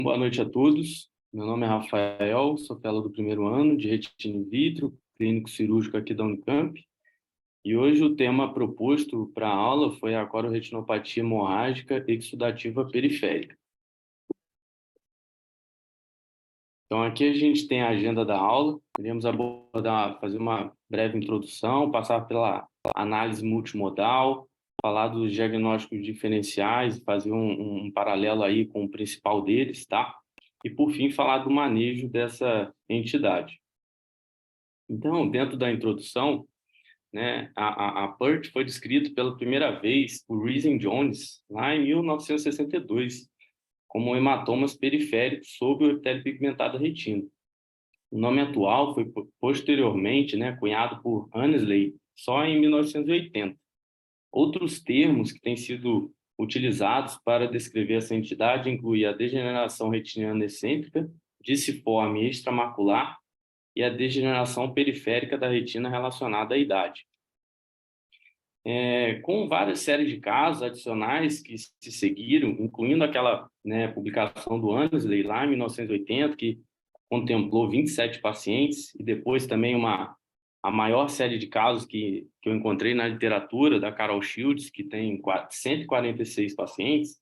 Boa noite a todos. Meu nome é Rafael, sou fellow do primeiro ano de retina in vitro, clínico cirúrgico aqui da Unicamp. E hoje o tema proposto para a aula foi a cororetinopatia hemorrágica exudativa periférica. Então aqui a gente tem a agenda da aula. Iremos abordar, fazer uma breve introdução, passar pela análise multimodal, falar dos diagnósticos diferenciais, fazer um paralelo aí com o principal deles, tá? E, por fim, falar do manejo dessa entidade. Então, dentro da introdução, né, a PERT foi descrito pela primeira vez por Reason Jones, lá em 1962, como hematomas periféricos sob o epitélio pigmentado da retina. O nome atual foi posteriormente, né, cunhado por Annesley só em 1980. Outros termos que têm sido utilizados para descrever essa entidade incluem a degeneração retiniana excêntrica, disciforme extramacular e a degeneração periférica da retina relacionada à idade. Com várias séries de casos adicionais que se seguiram, incluindo aquela, né, publicação do Annesley lá em 1980, que contemplou 27 pacientes, e depois também a maior série de casos que eu encontrei na literatura, da Carol Shields, que tem 146 pacientes,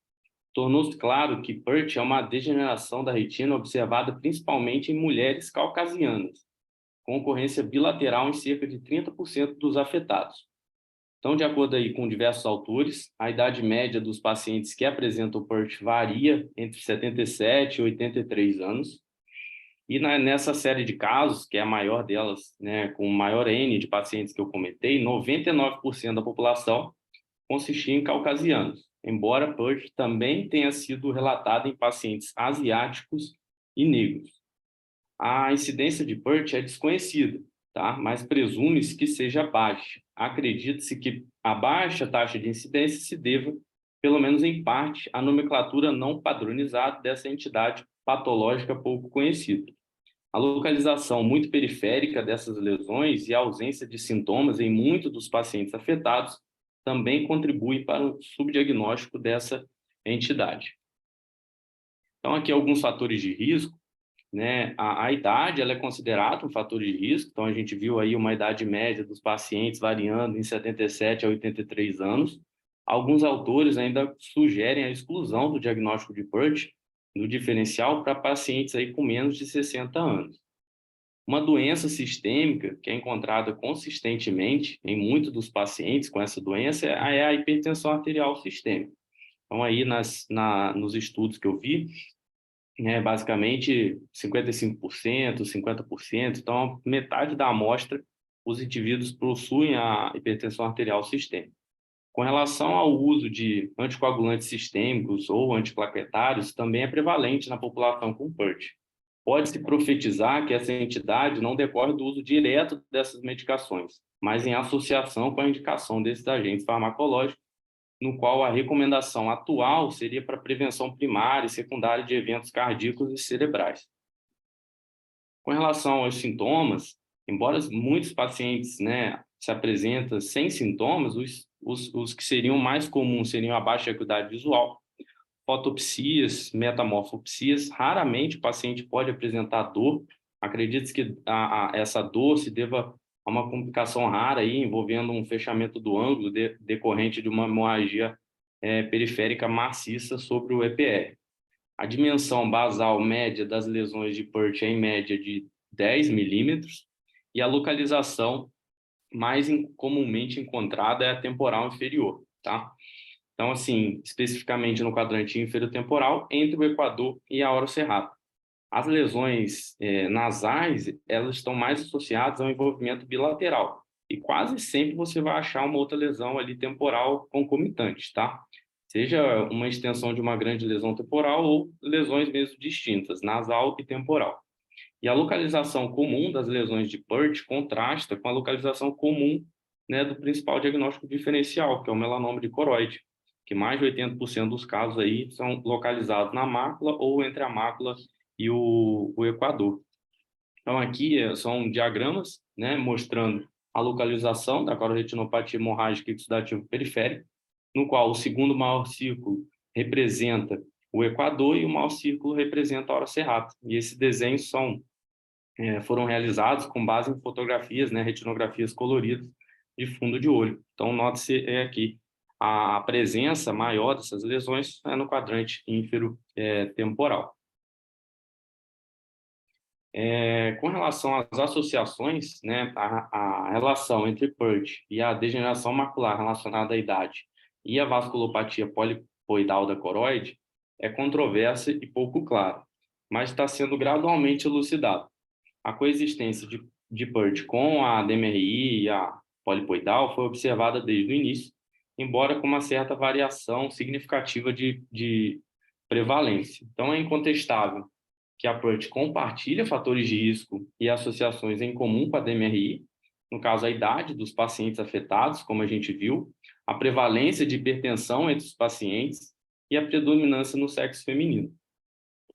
tornou-se claro que PERT é uma degeneração da retina observada principalmente em mulheres caucasianas, com ocorrência bilateral em cerca de 30% dos afetados. Então, de acordo aí com diversos autores, a idade média dos pacientes que apresentam PERT varia entre 77 e 83 anos. E nessa série de casos, que é a maior delas, né, com o maior N de pacientes que eu comentei, 99% da população consistia em caucasianos, embora PERT também tenha sido relatada em pacientes asiáticos e negros. A incidência de PERT é desconhecida, tá? Mas presume-se que seja baixa. Acredita-se que a baixa taxa de incidência se deva, pelo menos em parte, à nomenclatura não padronizada dessa entidade patológica pouco conhecida. A localização muito periférica dessas lesões e a ausência de sintomas em muitos dos pacientes afetados também contribui para o subdiagnóstico dessa entidade. Então, aqui alguns fatores de risco, né? A idade ela é considerada um fator de risco, então a gente viu aí uma idade média dos pacientes variando em 77 a 83 anos. Alguns autores ainda sugerem a exclusão do diagnóstico de PERT, do diferencial, para pacientes aí com menos de 60 anos. Uma doença sistêmica que é encontrada consistentemente em muitos dos pacientes com essa doença é a hipertensão arterial sistêmica. Então, aí nos estudos que eu vi, né, basicamente 55%, 50%, então metade da amostra, os indivíduos possuem a hipertensão arterial sistêmica. Com relação ao uso de anticoagulantes sistêmicos ou antiplaquetários, também é prevalente na população com PERT. Pode-se profetizar que essa entidade não decorre do uso direto dessas medicações, mas em associação com a indicação desses agentes farmacológicos, no qual a recomendação atual seria para prevenção primária e secundária de eventos cardíacos e cerebrais. Com relação aos sintomas, embora muitos pacientes, né, se apresentem sem sintomas, os que seriam mais comuns seriam a baixa acuidade visual, fotopsias, metamorfopsias. Raramente o paciente pode apresentar dor. Acredita-se que essa dor se deva a uma complicação rara aí, envolvendo um fechamento do ângulo decorrente de uma hemorragia periférica maciça sobre o EPR. A dimensão basal média das lesões de PERT é em média de 10 milímetros e a localização mais comumente encontrada é a temporal inferior, tá? Então, assim, especificamente no quadrante inferior-temporal, entre o equador e a orocerrata. As lesões nasais, elas estão mais associadas ao envolvimento bilateral. E quase sempre você vai achar uma outra lesão ali temporal concomitante, tá? Seja uma extensão de uma grande lesão temporal ou lesões mesmo distintas, nasal e temporal. E a localização comum das lesões de PERT contrasta com a localização comum, né, do principal diagnóstico diferencial, que é o melanoma de coroide, que mais de 80% dos casos aí são localizados na mácula ou entre a mácula e o equador. Então, aqui são diagramas, né, mostrando a localização da cororetinopatia hemorrágica exudativa periférica, no qual o segundo maior círculo representa o equador e o maior círculo representa a hora serrata. E esses desenhos foram realizados com base em fotografias, né, retinografias coloridas de fundo de olho. Então, note-se aqui a presença maior dessas lesões no quadrante ínfero temporal. Com relação às associações, né, a relação entre PERT e a degeneração macular relacionada à idade e a vasculopatia polipoidal da coroide é controversa e pouco clara, mas está sendo gradualmente elucidada. A coexistência de PERT com a DMRI e a polipoidal foi observada desde o início, embora com uma certa variação significativa de prevalência. Então, é incontestável que a PERT compartilha fatores de risco e associações em comum com a DMRI, no caso, a idade dos pacientes afetados, como a gente viu, a prevalência de hipertensão entre os pacientes e a predominância no sexo feminino.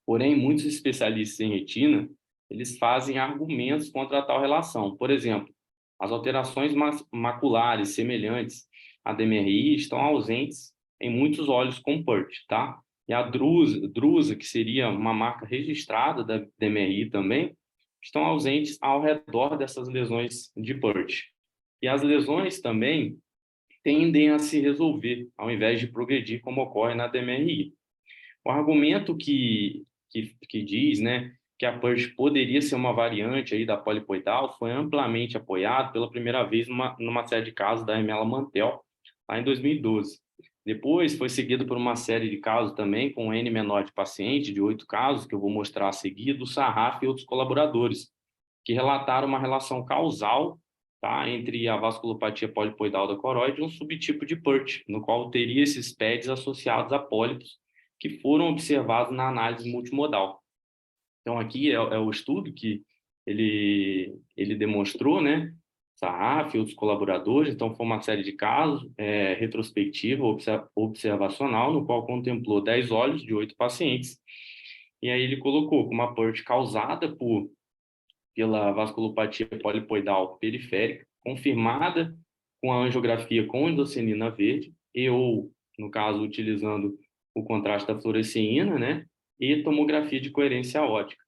Porém, muitos especialistas em retina, eles fazem argumentos contra tal relação. Por exemplo, as alterações maculares semelhantes à DMRI estão ausentes em muitos olhos com PERT, tá? E a drusa, que seria uma marca registrada da DMRI também, estão ausentes ao redor dessas lesões de PERT. E as lesões também tendem a se resolver, ao invés de progredir, como ocorre na DMRI. O argumento que diz, né, que a PERT poderia ser uma variante aí da polipoidal foi amplamente apoiado pela primeira vez numa série de casos da Emela Mantel, lá em 2012. Depois foi seguido por uma série de casos também, com um N menor de paciente, de 8 casos, que eu vou mostrar a seguir, do Sarraf e outros colaboradores, que relataram uma relação causal, tá, entre a vasculopatia polipoidal da coroide e um subtipo de PERT, no qual teria esses PEDs associados a pólipos, que foram observados na análise multimodal. Então, aqui é o estudo que ele demonstrou, né? Sarraf e outros colaboradores. Então, foi uma série de casos, retrospectiva, observacional, no qual contemplou 10 olhos de 8 pacientes. E aí ele colocou como uma PERT causada pela vasculopatia polipoidal periférica, confirmada com a angiografia com endocianina verde, ou, no caso, utilizando o contraste da fluoresceína, né? E tomografia de coerência óptica.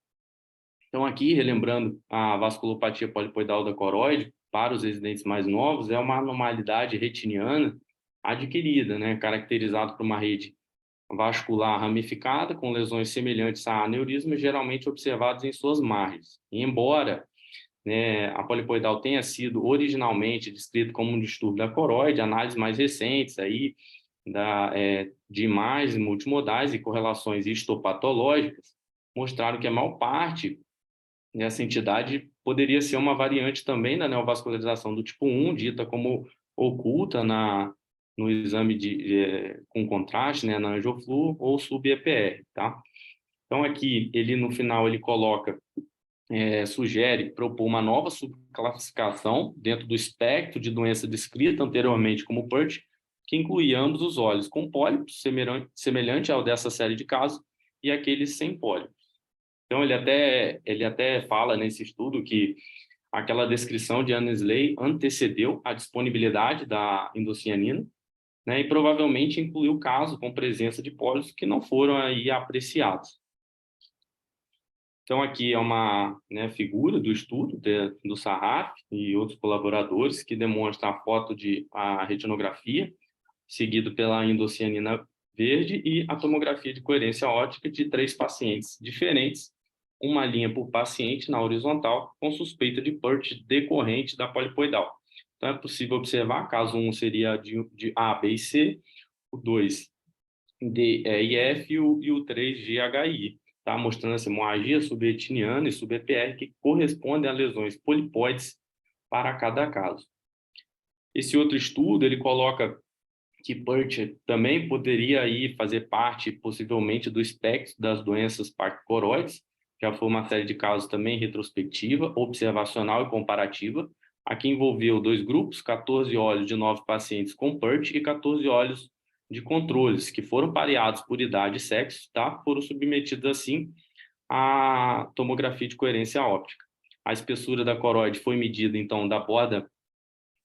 Então, aqui, relembrando, a vasculopatia polipoidal da coroide, para os residentes mais novos, é uma anormalidade retiniana adquirida, né? Caracterizada por uma rede vascular ramificada, com lesões semelhantes a aneurismas, geralmente observados em suas margens. E, embora, né, a polipoidal tenha sido originalmente descrito como um distúrbio da coroide, análises mais recentes aí, de imagens multimodais e correlações histopatológicas mostraram que a maior parte dessa entidade poderia ser uma variante também da neovascularização do tipo 1, dita como oculta no exame com contraste, né, na angioflu ou sub-EPR, tá? Então, aqui, no final, ele coloca, sugere propor uma nova subclassificação dentro do espectro de doença descrita anteriormente como PERT, que incluía ambos os olhos com pólipos, semelhante ao dessa série de casos, e aqueles sem pólipos. Então, ele até fala nesse estudo que aquela descrição de Annesley antecedeu a disponibilidade da indocianina, né, e provavelmente incluiu o caso com presença de pólipos que não foram aí apreciados. Então, aqui é uma, né, figura do estudo do Sarraf e outros colaboradores que demonstra a foto a retinografia, seguido pela indocianina verde e a tomografia de coerência óptica de 3 pacientes diferentes, uma linha por paciente na horizontal, com suspeita de PERT decorrente da polipoidal. Então, é possível observar, caso 1 seria de A, B e C, o 2 D, E e F e o 3 G, H e I. Tá? Mostrando essa hemorragia subretiniana e sub-EPR que correspondem a lesões polipoides para cada caso. Esse outro estudo, ele coloca que PERT também poderia aí fazer parte, possivelmente, do espectro das doenças parcoroides. Já foi uma série de casos também retrospectiva, observacional e comparativa. Aqui envolveu 2 grupos, 14 olhos de 9 pacientes com PERT e 14 olhos de controles, que foram pareados por idade e sexo, tá? Foram submetidos, assim, à tomografia de coerência óptica. A espessura da coroide foi medida, então, da borda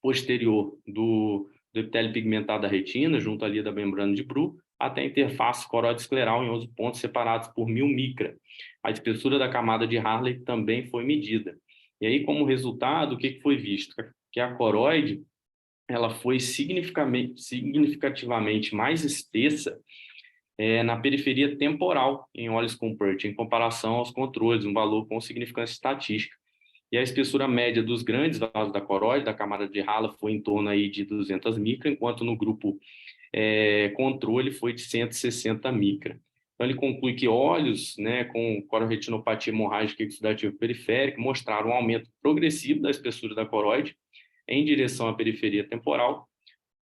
posterior do epitélio pigmentado da retina, junto ali da membrana de Bru, até a interface coroide-escleral em 11 pontos separados por 1000 micra. A espessura da camada de Hartley também foi medida. E aí, como resultado, o que foi visto? Que a coroide ela foi significativamente mais espessa na periferia temporal em olhos com PERT, em comparação aos controles, um valor com significância estatística. E a espessura média dos grandes vasos da coroide, da camada de Hartley, foi em torno aí de 200 micra, enquanto no grupo controle foi de 160 micra. Então, ele conclui que olhos com cororetinopatia hemorrágica exudativa periférica mostraram um aumento progressivo da espessura da coroide em direção à periferia temporal,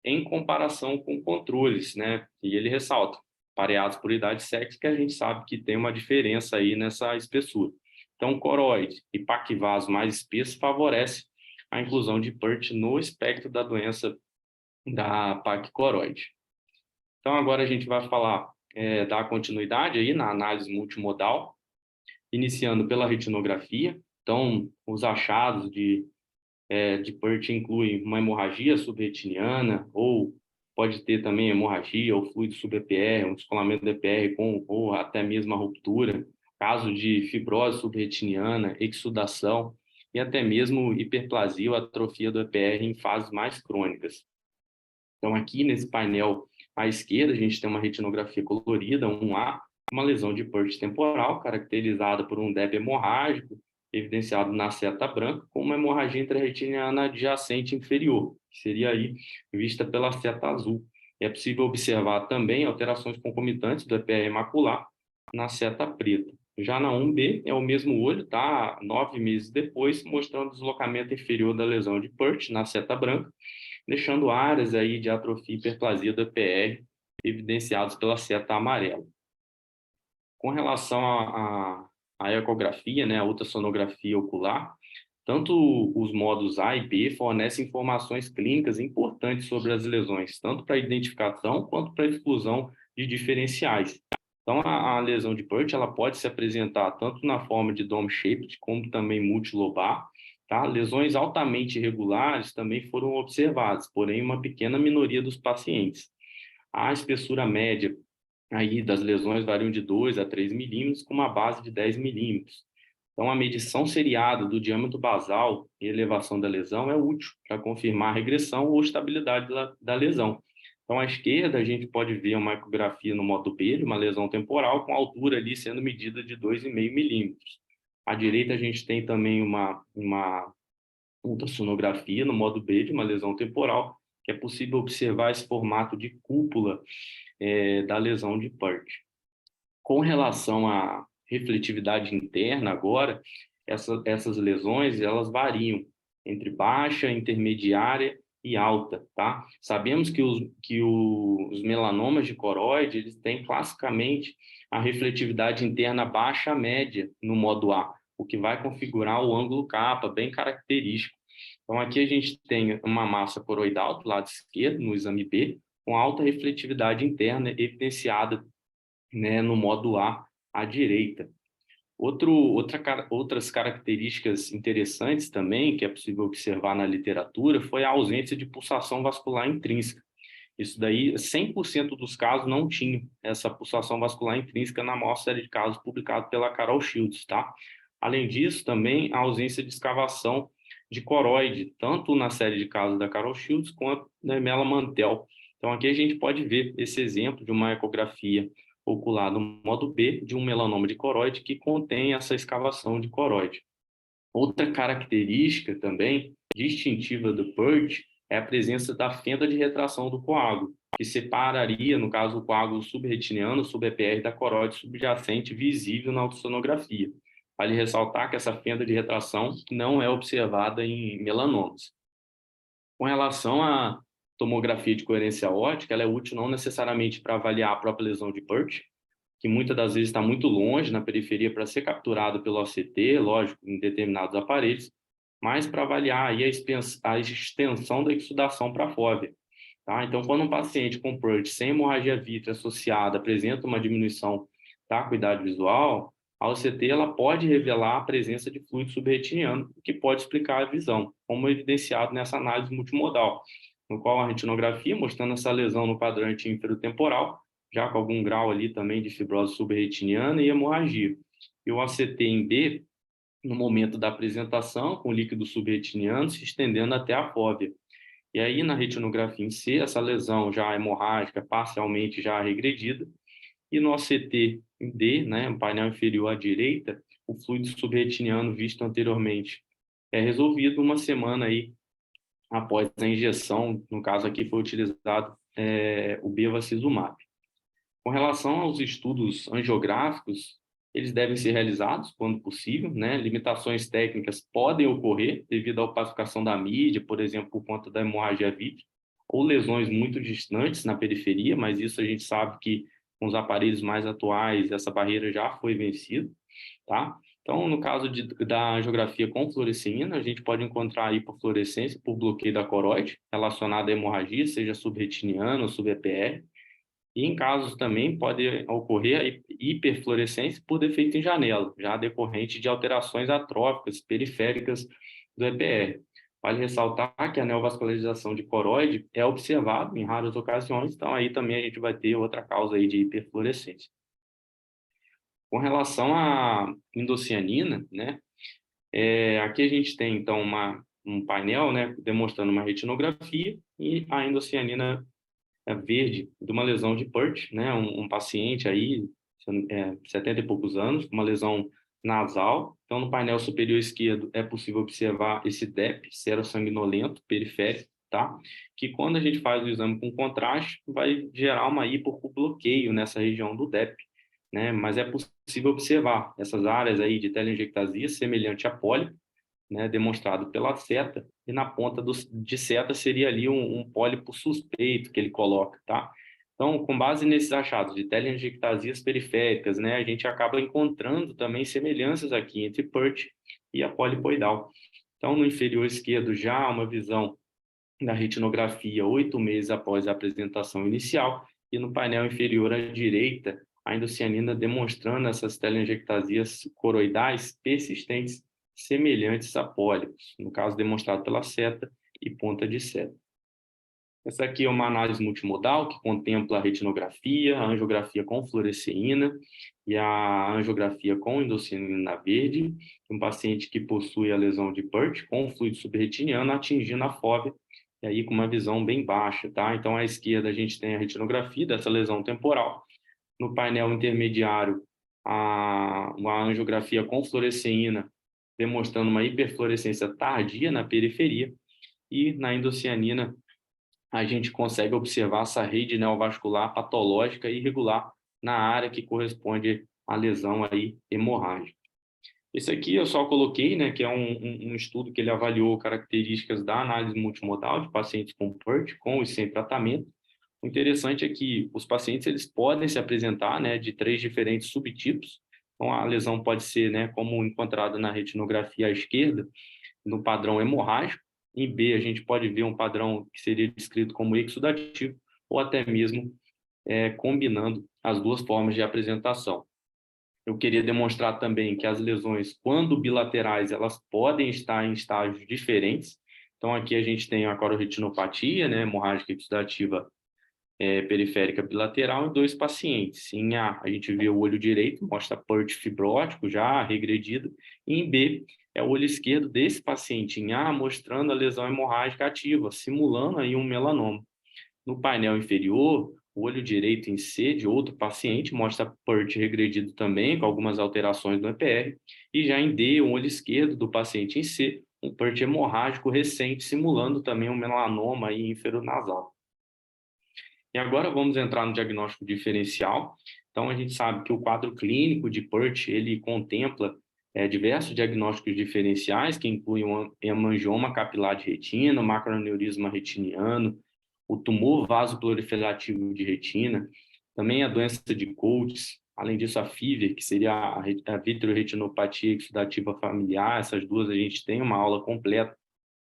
em comparação com controles, E ele ressalta, pareados por idade e sexo, que a gente sabe que tem uma diferença aí nessa espessura. Então, coroide e paquivaso mais espesso favorece a inclusão de PERT no espectro da doença da paquicoroide. Então, agora a gente vai falar da continuidade aí na análise multimodal, iniciando pela retinografia. Então, os achados de PERT incluem uma hemorragia subretiniana, ou pode ter também hemorragia ou fluido sub-EPR, um descolamento do EPR ou até mesmo a ruptura, caso de fibrose subretiniana, exsudação e até mesmo hiperplasia ou atrofia do EPR em fases mais crônicas. Então, aqui nesse painel à esquerda, a gente tem uma retinografia colorida, 1A, uma lesão de PERT temporal, caracterizada por um DEB hemorrágico, evidenciado na seta branca, com uma hemorragia intrarretiniana adjacente inferior, que seria aí vista pela seta azul. É possível observar também alterações concomitantes do EPR macular na seta preta. Já na 1B, é o mesmo olho, tá? 9 meses depois, mostrando o deslocamento inferior da lesão de PERT na seta branca, deixando áreas aí de atrofia e hiperplasia do EPR evidenciados pela seta amarela. Com relação à ecografia, a ultrassonografia ocular, tanto os modos A e B fornecem informações clínicas importantes sobre as lesões, tanto para a identificação quanto para a exclusão de diferenciais. Então, a lesão de PERT ela pode se apresentar tanto na forma de dome-shaped, como também multilobar. Tá? Lesões altamente irregulares também foram observadas, porém, uma pequena minoria dos pacientes. A espessura média aí das lesões variam de 2 a 3 milímetros, com uma base de 10 milímetros. Então, a medição seriada do diâmetro basal e elevação da lesão é útil para confirmar a regressão ou estabilidade da lesão. Então, à esquerda, a gente pode ver uma ecografia no modo B, de uma lesão temporal, com altura ali sendo medida de 2,5 milímetros. À direita, a gente tem também uma ultrassonografia no modo B, de uma lesão temporal, que é possível observar esse formato de cúpula da lesão de PERT. Com relação à refletividade interna agora, essas lesões elas variam entre baixa, intermediária e alta, tá? Sabemos que os melanomas de coroide, eles têm classicamente a refletividade interna baixa a média no modo A, o que vai configurar o ângulo capa, bem característico. Então, aqui a gente tem uma massa coroidal do lado esquerdo, no exame B, com alta refletividade interna evidenciada no modo A à direita. Outras características interessantes também, que é possível observar na literatura, foi a ausência de pulsação vascular intrínseca. Isso daí, 100% dos casos não tinham essa pulsação vascular intrínseca na maior série de casos publicado pela Carol Shields, tá? Além disso, também a ausência de escavação de coroide, tanto na série de casos da Carol Shields quanto da Mela Mantel. Então, aqui a gente pode ver esse exemplo de uma ecografia ocular no modo B de um melanoma de coroide que contém essa escavação de coroide. Outra característica também distintiva do PERT é a presença da fenda de retração do coágulo, que separaria, no caso, o coágulo subretiniano, sub-EPR, da coroide subjacente visível na ultrassonografia. Vale ressaltar que essa fenda de retração não é observada em melanomas. Com relação à tomografia de coerência óptica, ela é útil não necessariamente para avaliar a própria lesão de PERT, que muitas das vezes está muito longe na periferia para ser capturado pelo OCT, lógico, em determinados aparelhos, mas para avaliar aí a extensão da exsudação para a fóvea. Tá? Então, quando um paciente com PERT sem hemorragia vítrea associada apresenta uma diminuição da acuidade visual, a OCT ela pode revelar a presença de fluido subretiniano, o que pode explicar a visão, como evidenciado nessa análise multimodal, no qual a retinografia, mostrando essa lesão no quadrante ínfero-temporal, já com algum grau ali também de fibrose subretiniana e hemorragia. E o ACT em B, no momento da apresentação, com líquido subretiniano se estendendo até a fóvea. E aí, na retinografia em C, essa lesão já hemorrágica, parcialmente já regredida, e no ACT em D, né, no painel inferior à direita, o fluido subretiniano visto anteriormente é resolvido uma semana aí após a injeção, no caso aqui foi utilizado o bevacizumab. Com relação aos estudos angiográficos, eles devem ser realizados quando possível, né? Limitações técnicas podem ocorrer devido à opacificação da mídia, por exemplo, por conta da hemorragia vítrica, ou lesões muito distantes na periferia, mas isso a gente sabe que com os aparelhos mais atuais essa barreira já foi vencida, tá? Então, no caso da angiografia com fluoresceína, a gente pode encontrar hipofluorescência por bloqueio da coroide relacionada à hemorragia, seja subretiniana ou sub-EPR. E em casos também pode ocorrer a hiperfluorescência por defeito em janela, já decorrente de alterações atróficas periféricas do EPR. Vale ressaltar que a neovascularização de coroide é observado em raras ocasiões, então aí também a gente vai ter outra causa aí de hiperfluorescência. Com relação à indocianina, né, aqui a gente tem então um painel, né, demonstrando uma retinografia e a indocianina verde de uma lesão de PERT, né, um paciente aí, 70 e poucos anos, com uma lesão nasal. Então, no painel superior esquerdo é possível observar esse DEP, serossanguinolento periférico, tá? Que quando a gente faz o exame com contraste, vai gerar uma hipobloqueio nessa região do DEP, né? Mas é possível observar essas áreas aí de telangiectasia semelhante a pólipo, né, demonstrado pela seta, e na ponta de seta seria ali um pólipo suspeito que ele coloca, tá? Então, com base nesses achados de telangiectasias periféricas, né, a gente acaba encontrando também semelhanças aqui entre PERT e a polipoidal. Então, no inferior esquerdo, já há uma visão da retinografia 8 meses após a apresentação inicial, e no painel inferior à direita, a indocianina demonstrando essas telangiectasias coroidais persistentes semelhantes a pólipos, no caso demonstrado pela seta e ponta de seta. Essa aqui é uma análise multimodal que contempla a retinografia, a angiografia com fluoresceína e a angiografia com indocianina verde, um paciente que possui a lesão de PERT com fluido subretiniano atingindo a fóvea, e aí com uma visão bem baixa, tá? Então, à esquerda a gente tem a retinografia dessa lesão temporal. No painel intermediário, uma angiografia com fluoresceína, demonstrando uma hiperfluorescência tardia na periferia, e na indocianina a gente consegue observar essa rede neovascular patológica irregular na área que corresponde à lesão aí hemorrágica. Esse aqui eu só coloquei, né, que é um estudo que ele avaliou características da análise multimodal de pacientes com PERT, com e sem tratamento. O interessante é que os pacientes eles podem se apresentar, né, de 3 diferentes subtipos. Então, a lesão pode ser, né, como encontrada na retinografia à esquerda, no padrão hemorrágico. Em B, a gente pode ver um padrão que seria descrito como exudativo, ou até mesmo combinando as duas formas de apresentação. Eu queria demonstrar também que as lesões, quando bilaterais, elas podem estar em estágios diferentes. Então, aqui a gente tem a cororetinopatia, né, hemorrágica exudativa periférica bilateral em 2 pacientes. Em A, a gente vê o olho direito, mostra PERT fibrótico já regredido, e em B, é o olho esquerdo desse paciente em A, mostrando a lesão hemorrágica ativa, simulando aí um melanoma. No painel inferior, o olho direito em C de outro paciente mostra PERT regredido também, com algumas alterações no EPR, e já em D, o olho esquerdo do paciente em C, um PERT hemorrágico recente, simulando também um melanoma aí nasal. E agora vamos entrar no diagnóstico diferencial. Então, a gente sabe que o quadro clínico de PERT, ele contempla diversos diagnósticos diferenciais, que incluem um hemangioma capilar de retina, o macroaneurisma retiniano, o tumor vasoproliferativo de retina, também a doença de Coates, além disso a FIVR, que seria a vitreoretinopatia exudativa familiar. Essas duas a gente tem uma aula completa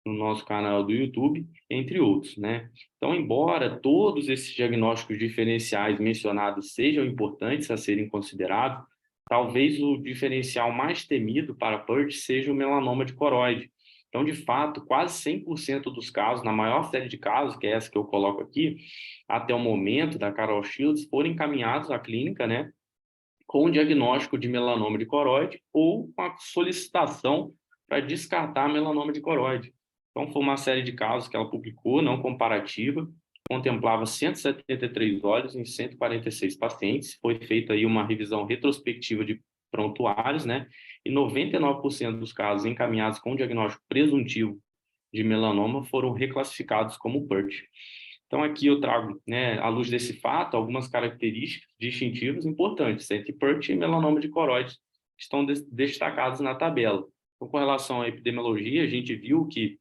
no nosso canal do YouTube, entre outros, né? Então, embora todos esses diagnósticos diferenciais mencionados sejam importantes a serem considerados, talvez o diferencial mais temido para PERT seja o melanoma de coroide, Então, de fato, quase 100% dos casos, na maior série de casos, que é essa que eu coloco aqui, até o momento da Carol Shields, foram encaminhados à clínica, né, com o diagnóstico de melanoma de coroide ou com a solicitação para descartar melanoma de coroide. Então, foi uma série de casos que ela publicou, não comparativa, contemplava 173 olhos em 146 pacientes, foi feita aí uma revisão retrospectiva de prontuários, né? E 99% dos casos encaminhados com diagnóstico presuntivo de melanoma foram reclassificados como PERT. Então, aqui eu trago, né, à luz desse fato, algumas características distintivas importantes entre PERT e melanoma de coroide, que estão destacados na tabela. Então, com relação à epidemiologia, a gente viu que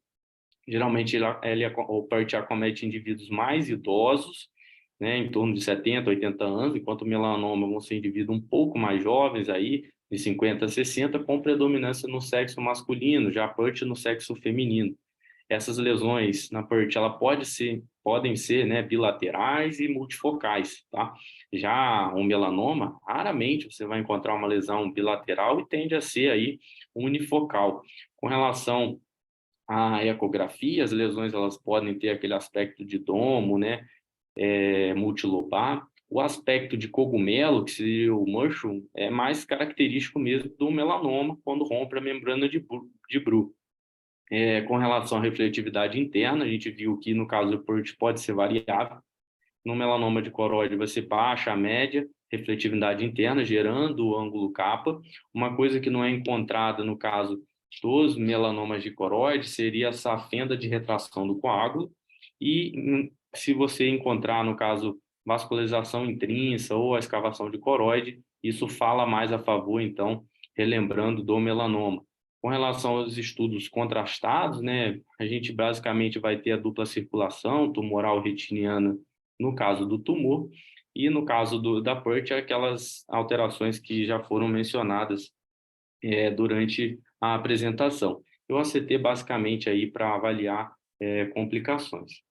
geralmente o PERT acomete indivíduos mais idosos, né, em torno de 70, 80 anos, enquanto o melanoma vão ser indivíduos um pouco mais jovens, aí, de 50 a 60, com predominância no sexo masculino, já PERT no sexo feminino. Essas lesões na PERT, podem ser, né, bilaterais e multifocais, tá? Já um melanoma, raramente você vai encontrar uma lesão bilateral e tende a ser aí unifocal. Com relação à ecografia, as lesões elas podem ter aquele aspecto de domo, né, multilobar. O aspecto de cogumelo, que seria o mushroom, é mais característico mesmo do melanoma, quando rompe a membrana de Bruch. Com relação à refletividade interna, a gente viu que no caso do PERT pode ser variável. No melanoma de coroide vai ser baixa, média, refletividade interna, gerando o ângulo kappa. Uma coisa que não é encontrada no caso dos melanomas de coroide seria essa fenda de retração do coágulo. E se você encontrar, no caso, vascularização intrínseca ou a escavação de coroide, isso fala mais a favor, então, relembrando do melanoma. Com relação aos estudos contrastados, né, a gente basicamente vai ter a dupla circulação tumoral retiniana no caso do tumor, e no caso da PERT, aquelas alterações que já foram mencionadas durante a apresentação. Eu acetei basicamente aí para avaliar complicações.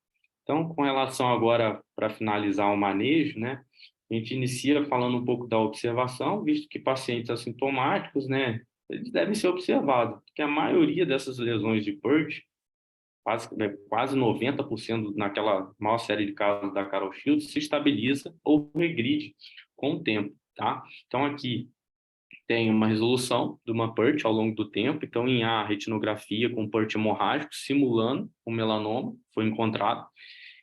Então, com relação agora, para finalizar o manejo, né, a gente inicia falando um pouco da observação, visto que pacientes assintomáticos, né, eles devem ser observados, porque a maioria dessas lesões de PERT, quase 90% naquela maior série de casos da Carol Shields, se estabiliza ou regride com o tempo, tá? Então, aqui tem uma resolução de uma PERT ao longo do tempo, então em A, retinografia com PERT hemorrágico, simulando o melanoma, foi encontrado,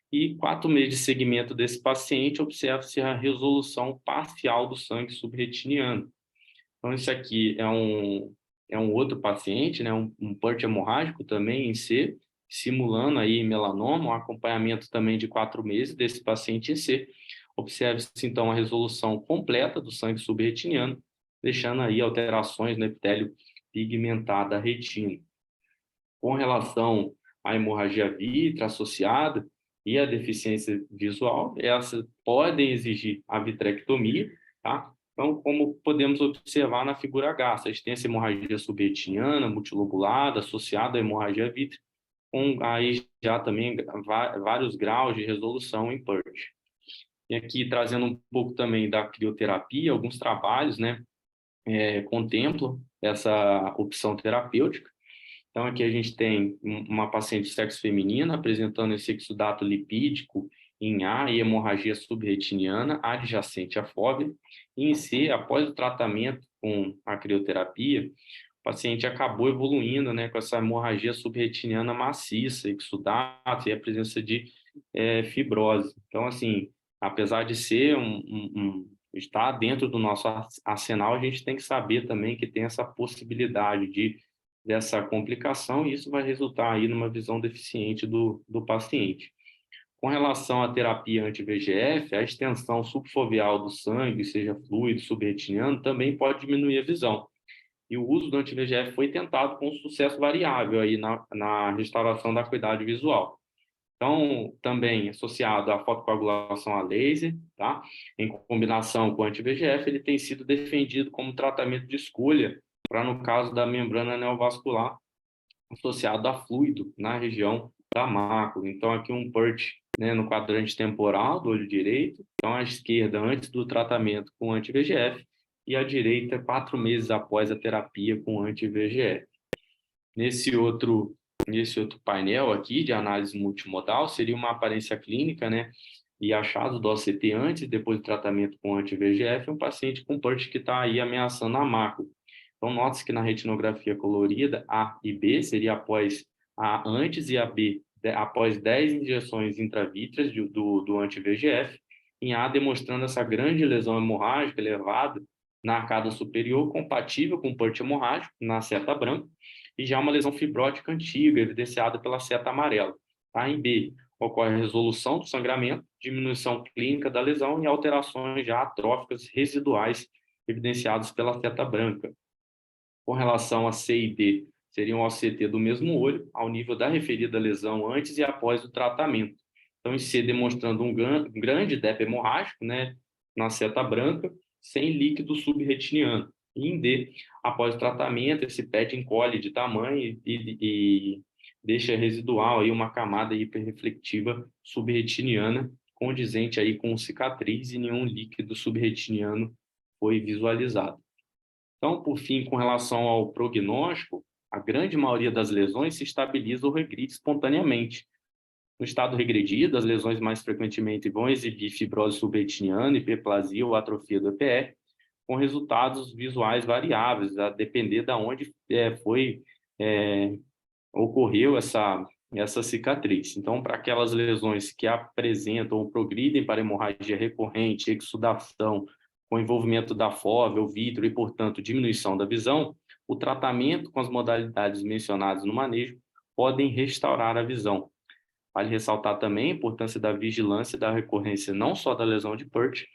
e 4 meses de segmento desse paciente, observa-se a resolução parcial do sangue subretiniano. Então, isso aqui é um outro paciente, né, um PERT hemorrágico também em C, simulando aí melanoma, um acompanhamento também de 4 meses desse paciente em C. Observe-se, então, a resolução completa do sangue subretiniano, deixando aí alterações no epitélio pigmentado da retina. Com relação à hemorragia vítreo associada e à deficiência visual, essas podem exigir a vitrectomia, tá? Então, como podemos observar na figura H, essa extensa hemorragia subretiniana, multilobulada, associada à hemorragia vítrea, com aí já também vários graus de resolução em PERT. E aqui trazendo um pouco também da crioterapia, alguns trabalhos, né, contemplam essa opção terapêutica. Então, aqui a gente tem uma paciente de sexo feminino apresentando esse exudato lipídico em A e hemorragia subretiniana adjacente à fóvea. E em C, após o tratamento com a crioterapia, o paciente acabou evoluindo, né, com essa hemorragia subretiniana maciça, exudato e a presença de fibrose. Então, assim, apesar de ser estar dentro do nosso arsenal, a gente tem que saber também que tem essa possibilidade dessa complicação, e isso vai resultar aí numa visão deficiente do paciente. Com relação à terapia anti-VEGF, a extensão subfoveal do sangue, seja fluido, subretiniano, também pode diminuir a visão. E o uso do anti-VEGF foi tentado com sucesso variável aí na restauração da acuidade visual. Então, também associado à fotocoagulação a laser, tá? Em combinação com o anti-VEGF, ele tem sido defendido como tratamento de escolha para, no caso da membrana neovascular, associado a fluido na região da mácula. Então, aqui um PERT, né, no quadrante temporal do olho direito, então à esquerda antes do tratamento com anti-VEGF e à direita 4 meses após a terapia com anti-VEGF. Nesse outro Nesse outro painel aqui de análise multimodal, seria uma aparência clínica, né? E achado do OCT antes e depois do tratamento com anti-VEGF, um paciente com PURT que está aí ameaçando a macula. Então, note-se que na retinografia colorida, A e B seria após A antes e a B após 10 injeções intravítreas do anti-VEGF, em A demonstrando essa grande lesão hemorrágica elevada na arcada superior, compatível com PURT hemorrágico, na seta branca, e já uma lesão fibrótica antiga, evidenciada pela seta amarela. Tá? Em B, ocorre a resolução do sangramento, diminuição clínica da lesão e alterações já atróficas residuais, evidenciadas pela seta branca. Com relação a C e D, seriam OCT do mesmo olho, ao nível da referida lesão antes e após o tratamento. Então, em C, demonstrando um grande DEP hemorrágico, né, na seta branca, sem líquido subretiniano. E em D, após o tratamento, esse PET encolhe de tamanho e deixa residual aí uma camada hiperreflectiva subretiniana, condizente aí com cicatriz e nenhum líquido subretiniano foi visualizado. Então, por fim, com relação ao prognóstico, a grande maioria das lesões se estabiliza ou regride espontaneamente. No estado regredido, as lesões mais frequentemente vão exibir fibrose subretiniana, hiperplasia ou atrofia do EPE, com resultados visuais variáveis, a depender de onde ocorreu essa cicatriz. Então, para aquelas lesões que apresentam ou progridem para hemorragia recorrente, exsudação, com envolvimento da fóvea, o vítreo e, portanto, diminuição da visão, o tratamento com as modalidades mencionadas no manejo podem restaurar a visão. Vale ressaltar também a importância da vigilância da recorrência não só da lesão de PURT,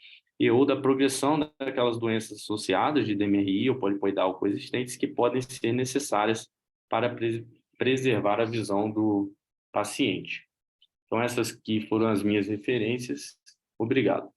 e ou da progressão daquelas doenças associadas de DMRI ou polipoidal coexistentes que podem ser necessárias para preservar a visão do paciente. Então, essas aqui foram as minhas referências. Obrigado.